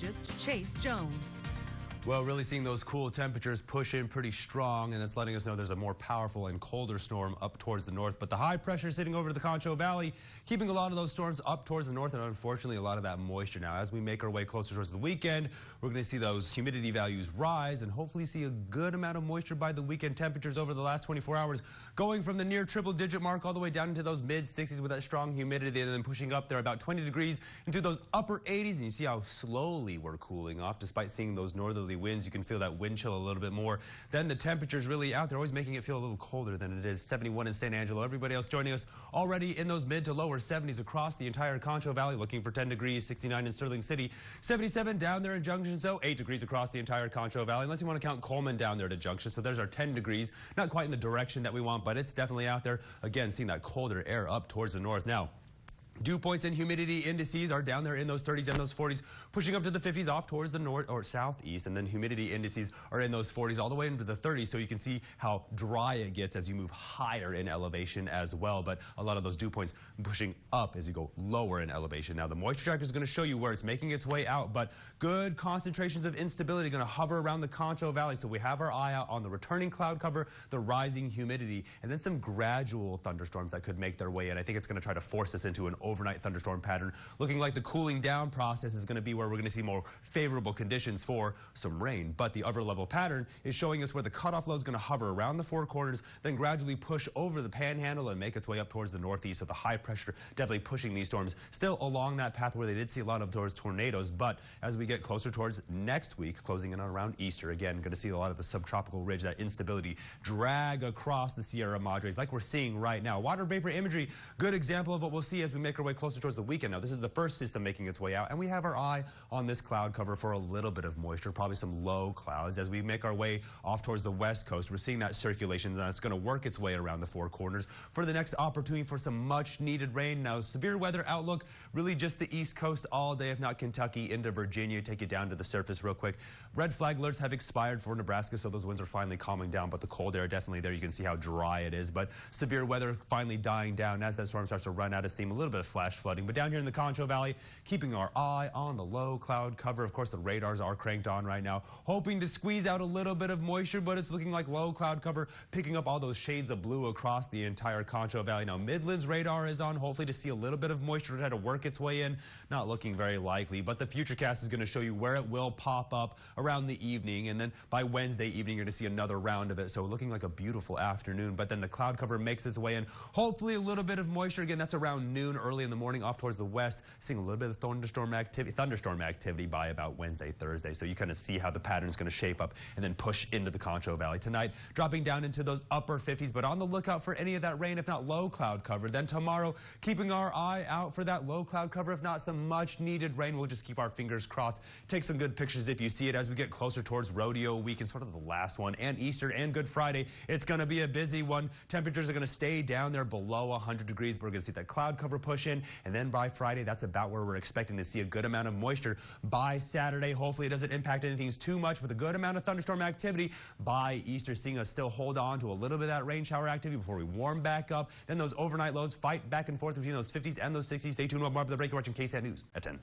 meteorologist Chase Jones. Well, really seeing those cool temperatures push in pretty strong, and that's letting us know there's a more powerful and colder storm up towards the north. But the high pressure sitting over the Concho Valley, keeping a lot of those storms up towards the north, and unfortunately a lot of that moisture. Now, as we make our way closer towards the weekend, we're going to see those humidity values rise and hopefully see a good amount of moisture by the weekend. Temperatures over the last 24 hours going from the near triple-digit mark all the way down into those mid-60s with that strong humidity, and then pushing up there about 20 degrees into those upper 80s. And you see how slowly we're cooling off despite seeing those northerly winds. You can feel that wind chill a little bit more. Then the temperatures really out there, always making it feel a little colder than it is. 71 in San Angelo. Everybody else joining us already in those mid to lower 70s across the entire Concho Valley, looking for 10 degrees. 69 in Sterling City, 77 down there in Junction, so 8 degrees across the entire Concho Valley, unless you want to count Coleman down there to Junction. So there's our 10 degrees. Not quite in the direction that we want, but it's definitely out there. Again, seeing that colder air up towards the north. Now, dew points and humidity indices are down there in those 30s and those 40s, pushing up to the 50s off towards the north or southeast, and then humidity indices are in those 40s all the way into the 30s, so you can see how dry it gets as you move higher in elevation as well. But a lot of those dew points pushing up as you go lower in elevation. Now, the moisture tracker is going to show you where it's making its way out, but good concentrations of instability going to hover around the Concho Valley, so we have our eye out on the returning cloud cover, the rising humidity, and then some gradual thunderstorms that could make their way in. I think it's going to try to force us into an overnight thunderstorm pattern, looking like the cooling down process is going to be where we're going to see more favorable conditions for some rain. But the upper level pattern is showing us where the cutoff low is going to hover around the four corners, then gradually push over the panhandle and make its way up towards the northeast. So the high pressure definitely pushing these storms still along that path where they did see a lot of those tornadoes. But as we get closer towards next week, closing in on around Easter, again, going to see a lot of the subtropical ridge, that instability drag across the Sierra Madres like we're seeing right now. Water vapor imagery, good example of what we'll see as we make our way closer towards the weekend. Now, this is the first system making its way out, and we have our eye on this cloud cover for a little bit of moisture, probably some low clouds. As we make our way off towards the west coast, we're seeing that circulation that's going to work its way around the four corners for the next opportunity for some much needed rain. Now, severe weather outlook, really just the east coast all day, if not Kentucky into Virginia. Take you down to the surface real quick. Red flag alerts have expired for Nebraska, so those winds are finally calming down, but the cold air definitely there. You can see how dry it is, but severe weather finally dying down as that storm starts to run out of steam. A little bit of flash flooding, but down here in the Concho Valley, keeping our eye on the low cloud cover. Of course, the radars are cranked on right now, hoping to squeeze out a little bit of moisture, but it's looking like low cloud cover, picking up all those shades of blue across the entire Concho Valley. Now, Midland's radar is on, hopefully to see a little bit of moisture to try to work its way in. Not looking very likely, but the Futurecast is going to show you where it will pop up around the evening, and then by Wednesday evening, you're going to see another round of it. So looking like a beautiful afternoon, but then the cloud cover makes its way in. Hopefully a little bit of moisture. Again, that's around noon, early in the morning, off towards the west, seeing a little bit of thunderstorm activity by about Wednesday, Thursday. So you kind of see how the pattern is going to shape up and then push into the Concho Valley tonight, dropping down into those upper 50s, but on the lookout for any of that rain, if not low cloud cover. Then tomorrow, keeping our eye out for that low cloud cover, if not some much needed rain. We'll just keep our fingers crossed. Take some good pictures if you see it as we get closer towards rodeo weekend, sort of the last one, and Easter and Good Friday. It's going to be a busy one. Temperatures are going to stay down there below 100 degrees, but we're going to see that cloud cover push in, and then by Friday, that's about where we're expecting to see a good amount of moisture. By Saturday, hopefully it doesn't impact anything too much with a good amount of thunderstorm activity. By Easter, seeing us still hold on to a little bit of that rain shower activity before we warm back up. Then those overnight lows fight back and forth between those 50s and those 60s. Stay tuned. We'll more up the break. You're watching KSAN News at 10.